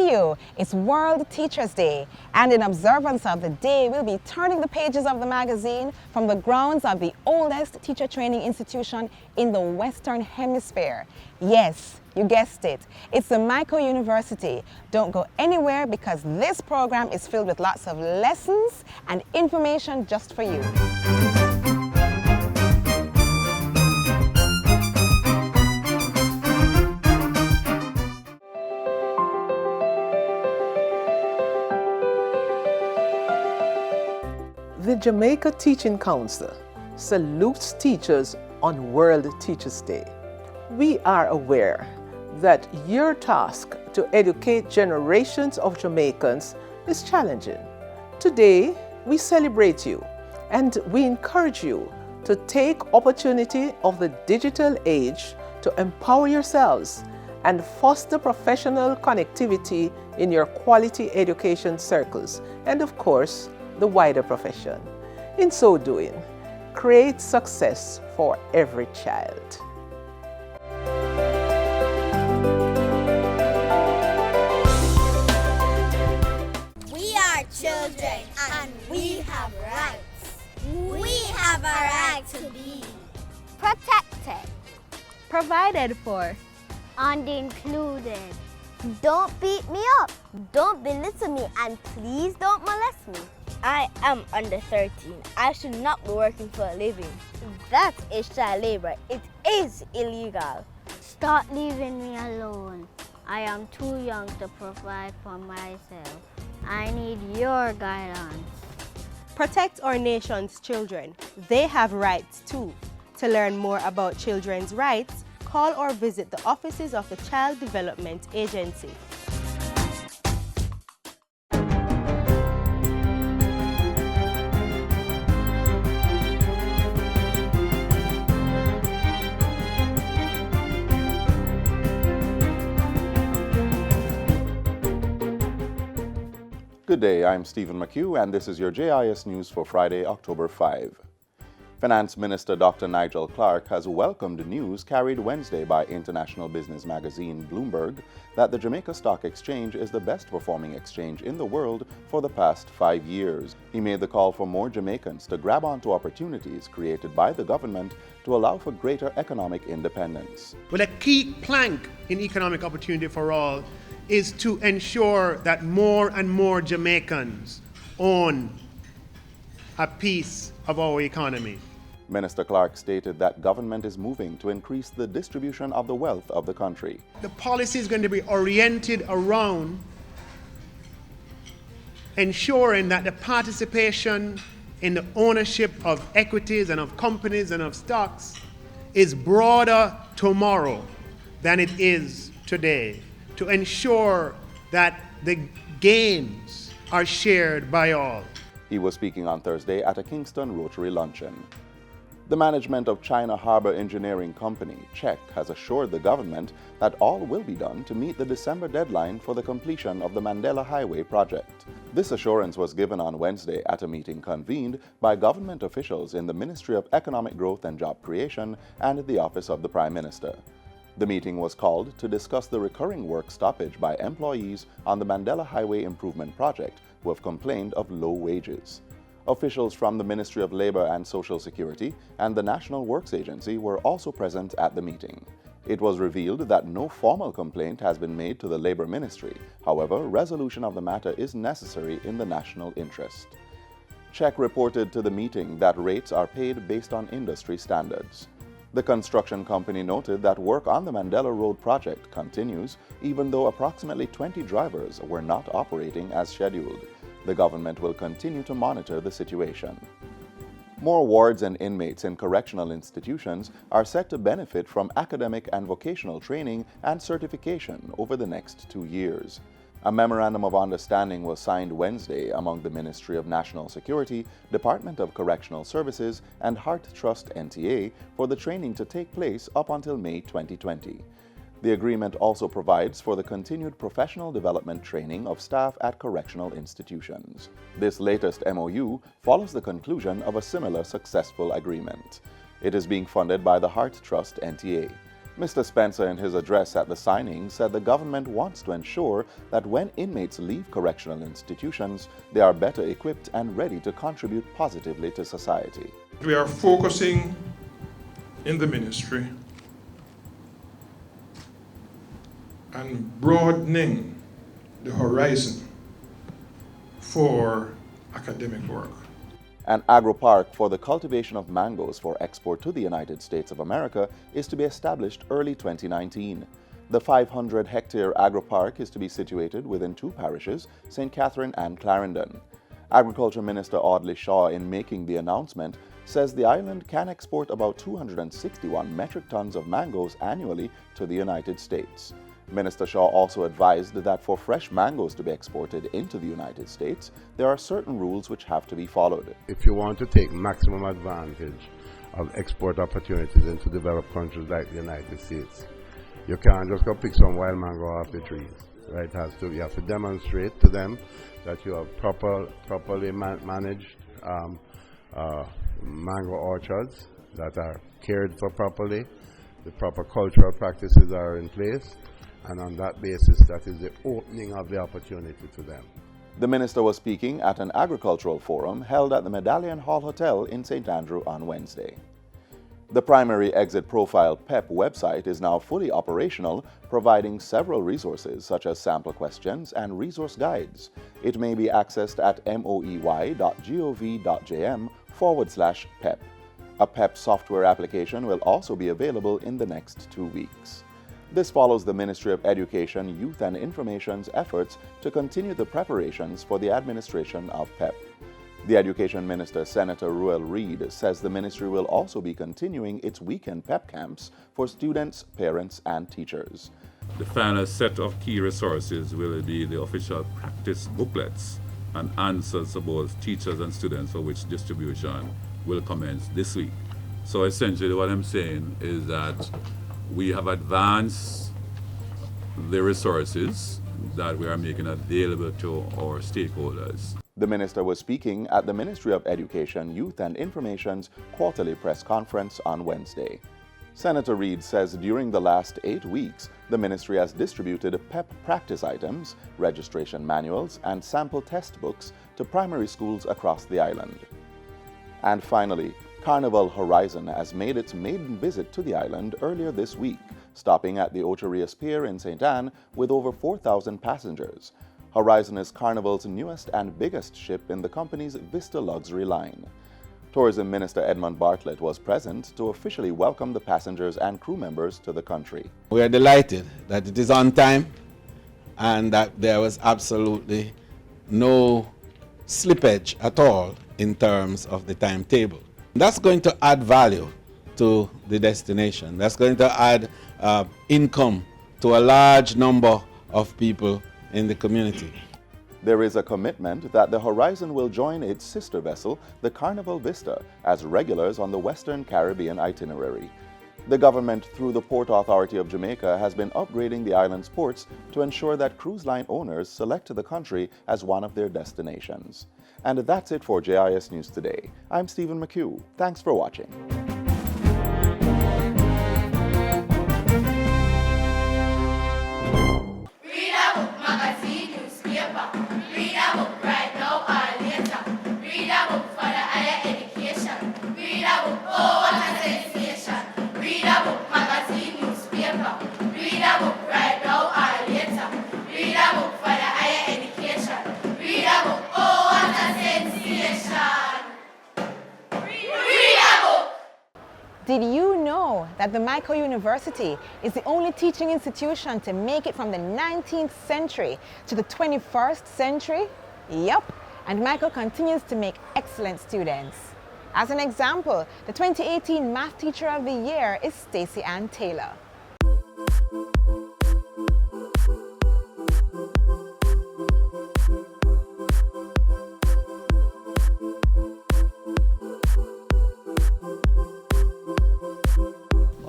you. It's World Teachers Day, and in observance of the day, we'll be turning the pages of the magazine from the grounds of the oldest teacher training institution in the Western Hemisphere. Yes, you guessed it. It's the Montego University. Don't go anywhere because this program is filled with lots of lessons and information just for you. The Jamaica Teaching Council salutes teachers on World Teachers Day. We are aware that your task to educate generations of Jamaicans is challenging. Today, we celebrate you and we encourage you to take opportunity of the digital age to empower yourselves and foster professional connectivity in your quality education circles and, of course, the wider profession. In so doing, create success for every child. We are children and we have rights. We have a right to be protected, provided for, and included. Don't beat me up, don't belittle me, and please don't molest me. I am under 13. I should not be working for a living. That is child labor. It is illegal. Stop leaving me alone. I am too young to provide for myself. I need your guidance. Protect our nation's children. They have rights too. To learn more about children's rights, call or visit the offices of the Child Development Agency. Good day, I'm Stephen McHugh, and this is your JIS News for Friday, October 5. Finance Minister Dr. Nigel Clark has welcomed news carried Wednesday by international business magazine Bloomberg that the Jamaica Stock Exchange is the best performing exchange in the world for the past 5 years. He made the call for more Jamaicans to grab onto opportunities created by the government to allow for greater economic independence. Well, a key plank in economic opportunity for all is to ensure that more and more Jamaicans own a piece of our economy. Minister Clark stated that government is moving to increase the distribution of the wealth of the country. The policy is going to be oriented around ensuring that the participation in the ownership of equities and of companies and of stocks is broader tomorrow than it is today, to ensure that the gains are shared by all. He was speaking on Thursday at a Kingston Rotary luncheon. The management of China Harbour Engineering Company, CHEC, has assured the government that all will be done to meet the December deadline for the completion of the Mandela Highway project. This assurance was given on Wednesday at a meeting convened by government officials in the Ministry of Economic Growth and Job Creation and the Office of the Prime Minister. The meeting was called to discuss the recurring work stoppage by employees on the Mandela Highway Improvement Project who have complained of low wages. Officials from the Ministry of Labour and Social Security and the National Works Agency were also present at the meeting. It was revealed that no formal complaint has been made to the Labour Ministry. However, resolution of the matter is necessary in the national interest. CHEC reported to the meeting that rates are paid based on industry standards. The construction company noted that work on the Mandela Road project continues even though approximately 20 drivers were not operating as scheduled. The government will continue to monitor the situation. More wards and inmates in correctional institutions are set to benefit from academic and vocational training and certification over the next 2 years. A memorandum of understanding was signed Wednesday among the Ministry of National Security, Department of Correctional Services, and Heart Trust NTA for the training to take place up until May 2020. The agreement also provides for the continued professional development training of staff at correctional institutions. This latest MOU follows the conclusion of a similar successful agreement. It is being funded by the Heart Trust NTA. Mr. Spencer, in his address at the signing, said the government wants to ensure that when inmates leave correctional institutions, they are better equipped and ready to contribute positively to society. We are focusing in the ministry and broadening the horizon for academic work. An agro-park for the cultivation of mangoes for export to the United States of America is to be established early 2019. The 500-hectare agro-park is to be situated within two parishes, St. Catherine and Clarendon. Agriculture Minister Audley Shaw, in making the announcement, says the island can export about 261 metric tons of mangoes annually to the United States. Minister Shaw also advised that for fresh mangoes to be exported into the United States, there are certain rules which have to be followed. If you want to take maximum advantage of export opportunities into developed countries like the United States, you can't just go pick some wild mango off the trees. Right? You have to demonstrate to them that you have properly managed mango orchards that are cared for properly, the proper cultural practices are in place, and on that basis, that is the opening of the opportunity to them. The minister was speaking at an agricultural forum held at the Medallion Hall Hotel in St. Andrew on Wednesday. The Primary Exit Profile PEP website is now fully operational, providing several resources such as sample questions and resource guides. It may be accessed at moey.gov.jm/PEP. A PEP software application will also be available in the next 2 weeks. This follows the Ministry of Education, Youth and Information's efforts to continue the preparations for the administration of PEP. The Education Minister, Senator Ruel Reid, says the ministry will also be continuing its weekend PEP camps for students, parents, and teachers. The final set of key resources will be the official practice booklets and answers to both teachers and students, for which distribution will commence this week. So essentially what I'm saying is that we have advanced the resources that we are making available to our stakeholders. The minister was speaking at the Ministry of Education, Youth and Information's quarterly press conference on Wednesday. Senator Reid says during the last 8 weeks, the ministry has distributed PEP practice items, registration manuals, and sample test books to primary schools across the island. And finally, Carnival Horizon has made its maiden visit to the island earlier this week, stopping at the Ocherias Pier in St. Anne with over 4,000 passengers. Horizon is Carnival's newest and biggest ship in the company's Vista Luxury line. Tourism Minister Edmund Bartlett was present to officially welcome the passengers and crew members to the country. We are delighted that it is on time and that there was absolutely no slippage at all in terms of the timetable. That's going to add value to the destination. That's going to add income to a large number of people in the community. There is a commitment that the Horizon will join its sister vessel, the Carnival Vista, as regulars on the Western Caribbean itinerary. The government, through the Port Authority of Jamaica, has been upgrading the island's ports to ensure that cruise line owners select the country as one of their destinations. And that's it for JIS News Today. I'm Stephen McHugh. Thanks for watching. Read a book, magazine, newspaper. Read a book right now or later. Read a book for the higher education. Read a book, oh what a sensation. Read a book, magazine, newspaper. Read a book right now or later. Read a book for the higher education. Read a book, oh what a sensation. Read a book. Did you know that the Montego University is the only teaching institution to make it from the 19th century to the 21st century? Yup, and Montego continues to make excellent students. As an example, the 2018 Math Teacher of the Year is Stacey Ann Taylor.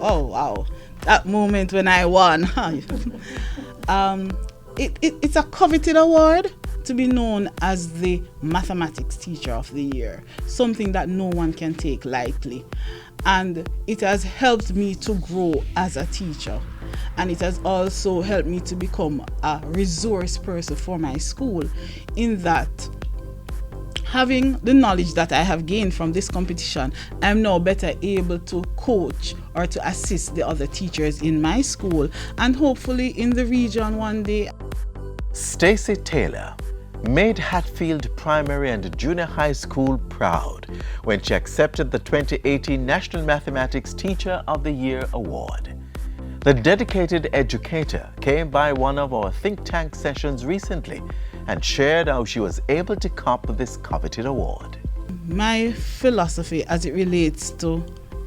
Oh wow, that moment when I won. It's a coveted award to be known as the Mathematics Teacher of the Year, something that no one can take lightly. and it has helped me to grow as a teacher, and it has also helped me to become a resource person for my school, in that having the knowledge that I have gained from this competition, I'm now better able to coach or to assist the other teachers in my school and hopefully in the region one day. Stacey Taylor made Hatfield Primary and Junior High School proud when she accepted the 2018 National Mathematics Teacher of the Year Award. The dedicated educator came by one of our think tank sessions recently and shared how she was able to cop this coveted award. My philosophy as it relates to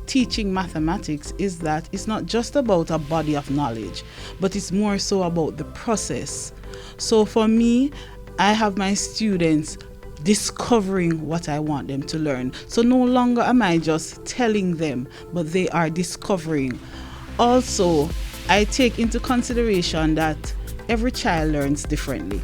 teaching mathematics is that it's not just about a body of knowledge, but it's more so about the process. So for me, I have my students discovering what I want them to learn. So no longer am I just telling them, but they are discovering. Also, I take into consideration that every child learns differently.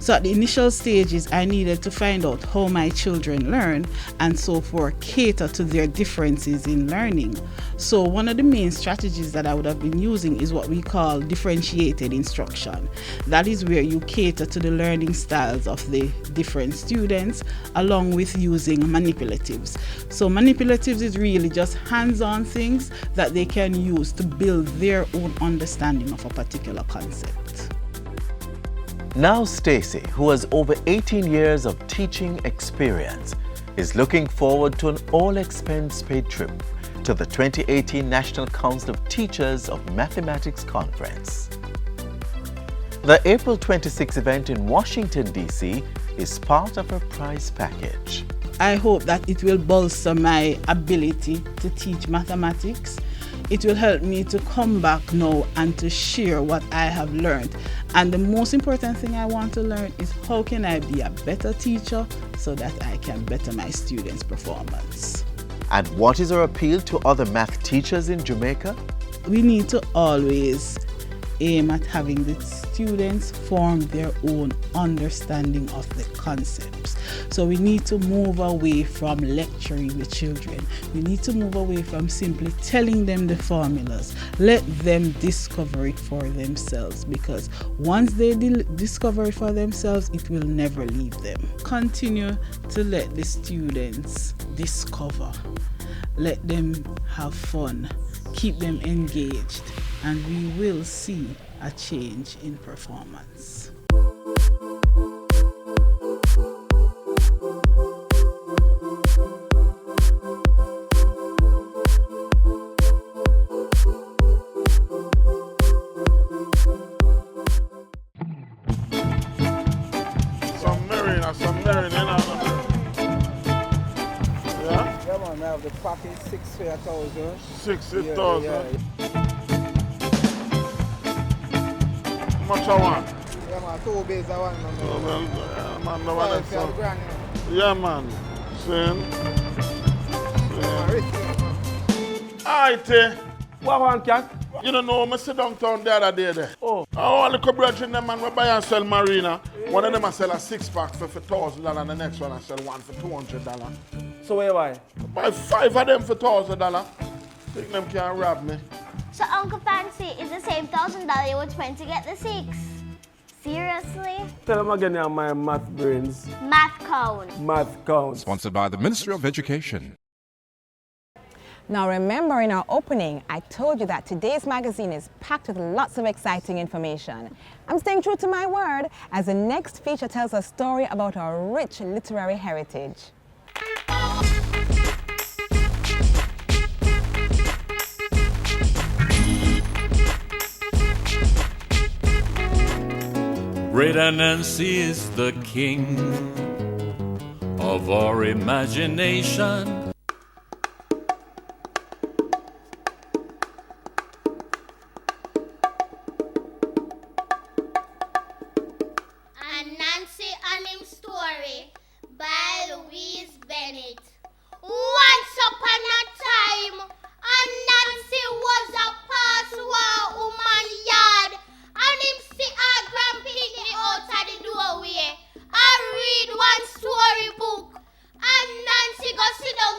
So at the initial stages, I needed to find out how my children learn and so forth, cater to their differences in learning. So one of the main strategies that I would have been using is what we call differentiated instruction. That is where you cater to the learning styles of the different students along with using manipulatives. So manipulatives is really just hands-on things that they can use to build their own understanding of a particular concept. Now Stacey, who has over 18 years of teaching experience, is looking forward to an all-expense-paid trip to the 2018 National Council of Teachers of Mathematics Conference. The April 26 event in Washington, D.C. is part of her prize package. I hope that it will bolster my ability to teach mathematics. It will help me to come back now and to share what I have learned. And the most important thing I want to learn is how can I be a better teacher so that I can better my students' performance. And what is her appeal to other math teachers in Jamaica? We need to always aim at having the students form their own understanding of the concepts. So we need to move away from lecturing the children. We need to move away from simply telling them the formulas. Let them discover it for themselves, because once they discover it for themselves, it will never leave them. Continue to let the students discover. Let them have fun. Keep them engaged, and we will see a change in performance. Some marina, you know. Yeah? Yeah, man, I have the package 60,000. 60,000? Yeah. How much I want? Yeah, man, 2 bays I want. Yeah, man, no one else. $5 Yeah, man. Same. Alright, what one cat? You don't know, I sit downtown the other day there. Oh. All the brethren, them man, we buy and sell marina. One of them I sell a 6-pack for $1,000 and the next one I sell one for $200. So where you buy? Buy 5 of them for $1,000. Think them can't rob me. So Uncle Fancy, is the same $1,000 you would spend to get the 6? Seriously? Tell them again now, my math brains. Math count. Math count. Sponsored by the Ministry of Education. Now remember, in our opening, I told you that today's magazine is packed with lots of exciting information. I'm staying true to my word as the next feature tells a story about our rich literary heritage. Greater Nancy is the king of our imagination. Sit down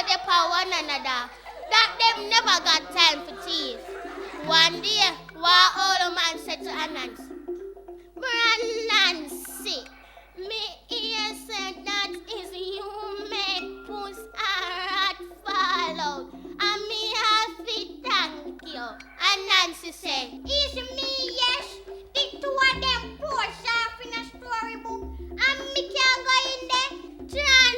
they for one another, that them never got time for teeth. One day, one old man said to Nancy, Nancy, me here said that is you make puss a rat fall out, and me have to thank you. And Nancy said, is me, yes, the two of them poor off in a storybook, and me can't go in there. Try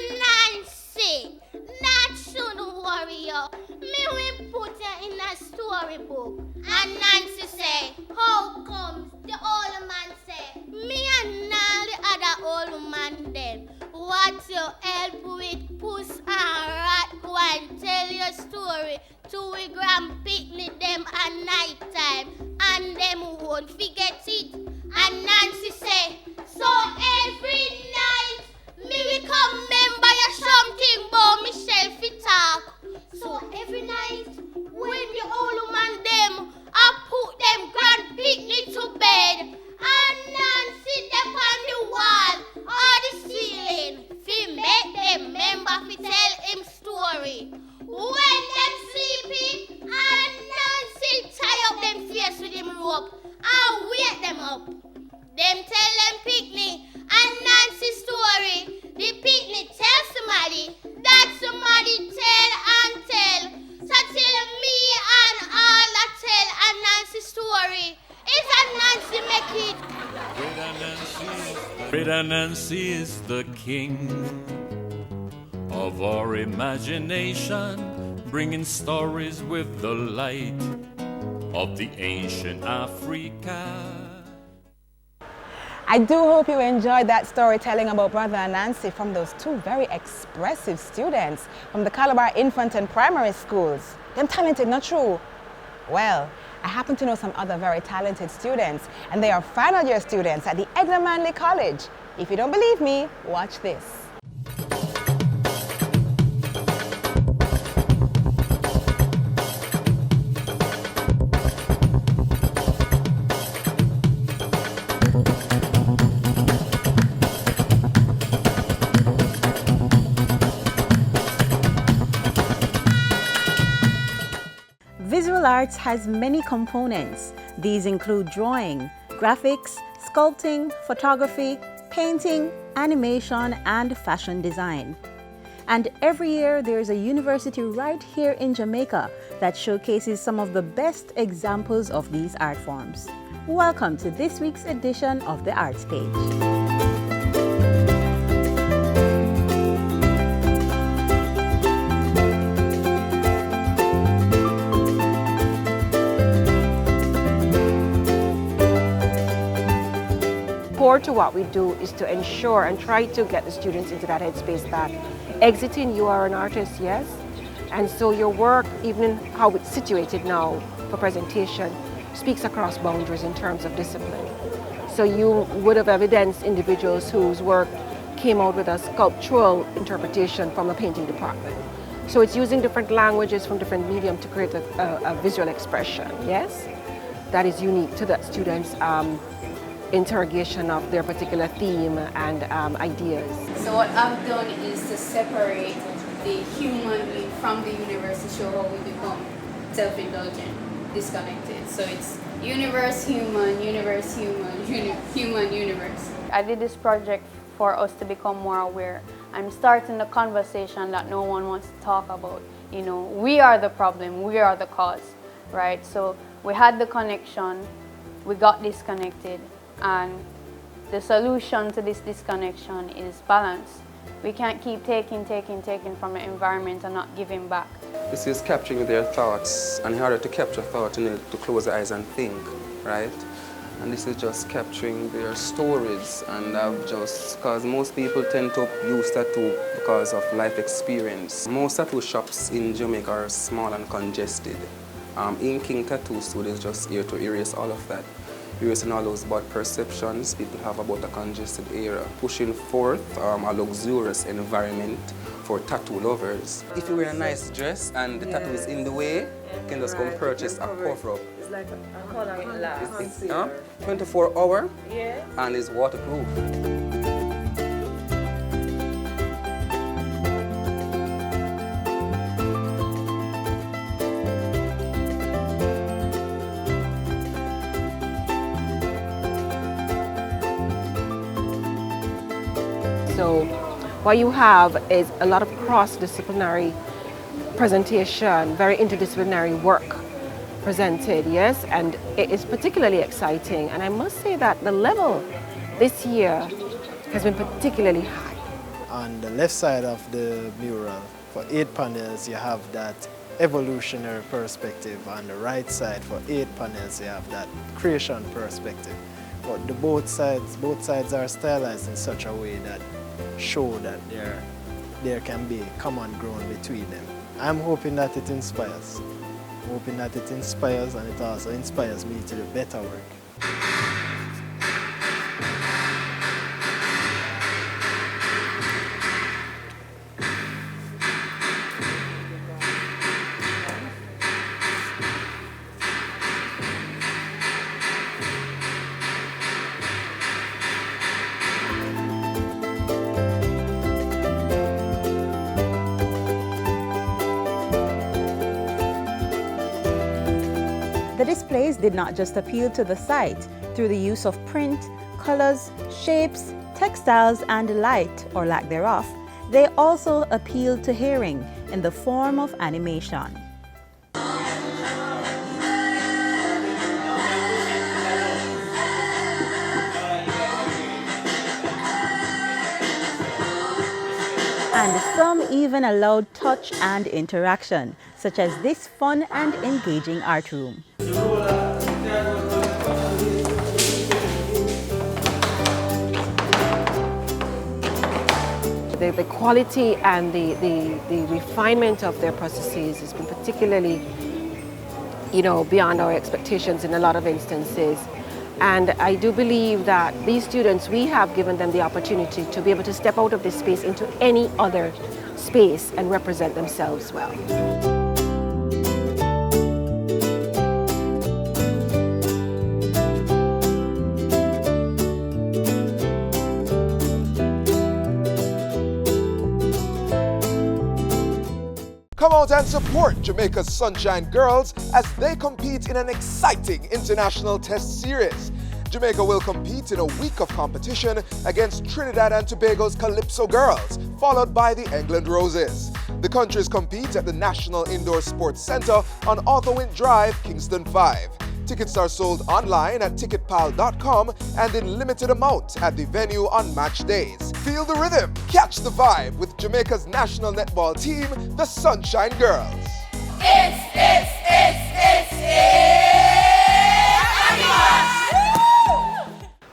Nancy, that shouldn't worry you. Me will put you in a storybook. And Nancy say, how comes? The old man say, me and all the other old man them, what you help with puss and rat, go and tell your story to we grand picnic them at night time, and them won't forget it. And Nancy say, so every night me will come remember you something about Michelle fit talk. So every night when the old man them I put them grand picnic to bed, and Nancy them on the wall or the ceiling fi make them remember fi tell him story. When them sleepy, and Nancy tie up them face with him rope and wake them up. Them tell them picnic and Nancy story. The picnic tell somebody, that somebody tell and tell. So tell me and all that tell a Nancy story. It's a Nancy make it. Greater Nancy is the king of our imagination, bringing stories with the light of the ancient Africa. I do hope you enjoyed that storytelling about Brother and Nancy from those two very expressive students from the Calabar Infant and Primary Schools. Them talented, not true? Well, I happen to know some other very talented students, and they are final year students at the Edna Manley College. If you don't believe me, watch this. Visual arts has many components. These include drawing, graphics, sculpting, photography, painting, animation, and fashion design. And every year there is a university right here in Jamaica that showcases some of the best examples of these art forms. Welcome to this week's edition of the Arts Page. Core to what we do is to ensure and try to get the students into that headspace that exiting, you are an artist, yes, and so your work, even how it's situated now for presentation, speaks across boundaries in terms of discipline. So you would have evidenced individuals whose work came out with a sculptural interpretation from a painting department. So it's using different languages from different mediums to create a visual expression, yes, that is unique to that student's interrogation of their particular theme and ideas. So what I've done is to separate the human being from the universe to show how we become self-indulgent, disconnected. So it's universe, human, universe, human, human, universe. I did this project for us to become more aware. I'm starting the conversation that no one wants to talk about. You know, we are the problem, we are the cause, right? So we had the connection, we got disconnected, and the solution to this disconnection is balance. We can't keep taking from the environment and not giving back. This is capturing their thoughts, and in order to capture thought, you need to close the eyes and think, right? And this is just capturing their stories, and because most people tend to use tattoo because of life experience. Most tattoo shops in Jamaica are small and congested. Inking tattoo studios just here to erase all of that. Erasing all those bad perceptions people have about a congested area. Pushing forth a luxurious environment for tattoo lovers. If you wear a nice dress and the tattoo is in the way, you can just come purchase a cover-up. It's like a coloring glass. It's 24 hour and it's waterproof. what you have is a lot of cross-disciplinary presentation, very interdisciplinary work presented, yes, and it is particularly exciting. And I must say that the level this year has been particularly high. On the left side of the mural, for 8 panels, you have that evolutionary perspective. On the right side, for 8 panels, you have that creation perspective. But both sides are stylized in such a way that show that there can be common ground between them. I'm hoping that it inspires. I'm hoping that it inspires, and it also inspires me to do better work. The displays did not just appeal to the sight through the use of print, colors, shapes, textiles, and light, or lack thereof. They also appealed to hearing in the form of animation. And some even allowed touch and interaction, such as this fun and engaging art room. The quality and the refinement of their processes has been particularly, beyond our expectations in a lot of instances. And I do believe that these students, we have given them the opportunity to be able to step out of this space into any other space and represent themselves well. Come out and support Jamaica's Sunshine Girls as they compete in an exciting international test series. Jamaica will compete in a week of competition against Trinidad and Tobago's Calypso Girls, followed by the England Roses. The countries compete at the National Indoor Sports Centre on Arthur Wint Drive, Kingston 5. Tickets are sold online at ticketpal.com and in limited amount at the venue on match days. Feel the rhythm, catch the vibe with Jamaica's national netball team, the Sunshine Girls.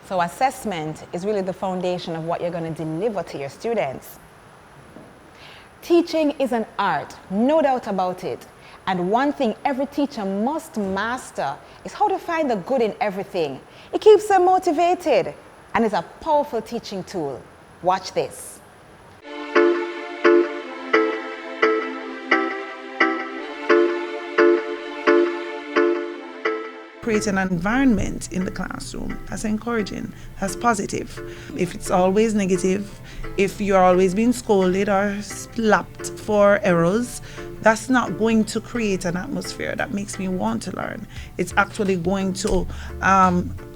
So assessment is really the foundation of what you're going to deliver to your students. Teaching is an art, no doubt about it. And one thing every teacher must master is how to find the good in everything. It keeps them motivated and is a powerful teaching tool. Watch this. Create an environment in the classroom that's encouraging, that's positive. If it's always negative, if you're always being scolded or slapped for errors, that's not going to create an atmosphere that makes me want to learn. It's actually going to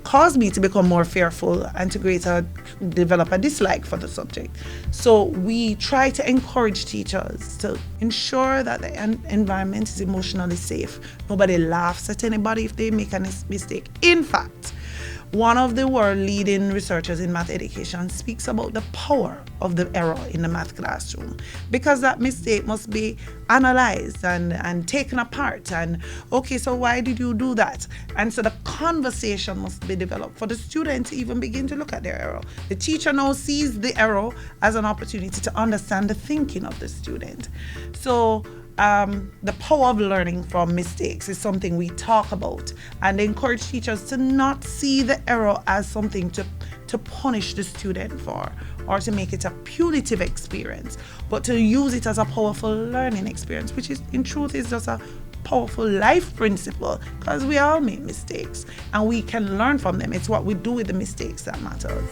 cause me to become more fearful and to develop a dislike for the subject. So we try to encourage teachers to ensure that the environment is emotionally safe. Nobody laughs at anybody if they make a mistake. In fact, one of the world-leading researchers in math education speaks about the power of the error in the math classroom, because that mistake must be analyzed and taken apart. And okay, so why did you do that? And so the conversation must be developed for the student to even begin to look at their error. The teacher now sees the error as an opportunity to understand the thinking of the student. So the power of learning from mistakes is something we talk about, and encourage teachers to not see the error as something to punish the student for or to make it a punitive experience, but to use it as a powerful learning experience, which is in truth is just a powerful life principle, because we all make mistakes and we can learn from them. It's what we do with the mistakes that matters.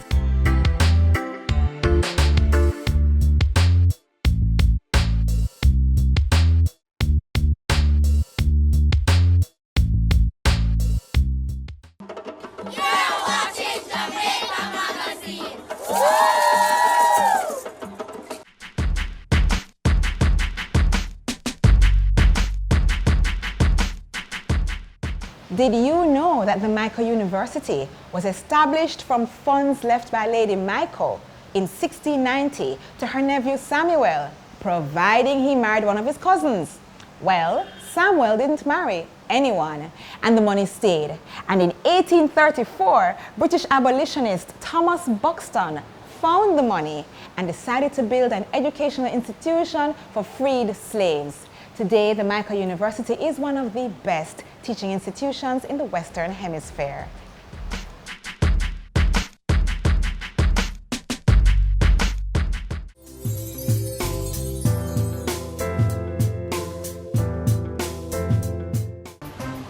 Did you know that the Michael University was established from funds left by Lady Michael in 1690 to her nephew Samuel, providing he married one of his cousins? Well, Samuel didn't marry anyone, and the money stayed. And in 1834, British abolitionist Thomas Buxton found the money and decided to build an educational institution for freed slaves. Today, the Michael University is one of the best teaching institutions in the Western Hemisphere.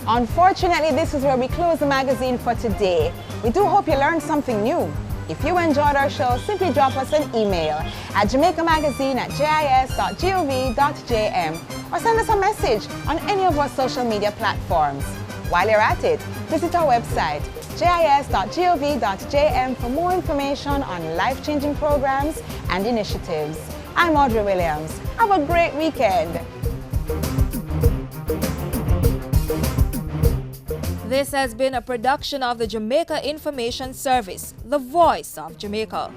Unfortunately, this is where we close the magazine for today. We do hope you learned something new. If you enjoyed our show, simply drop us an email at jamaicamagazine@jis.gov.jm or send us a message on any of our social media platforms. While you're at it, visit our website, jis.gov.jm, for more information on life-changing programs and initiatives. I'm Audrey Williams. Have a great weekend. This has been a production of the Jamaica Information Service, the voice of Jamaica.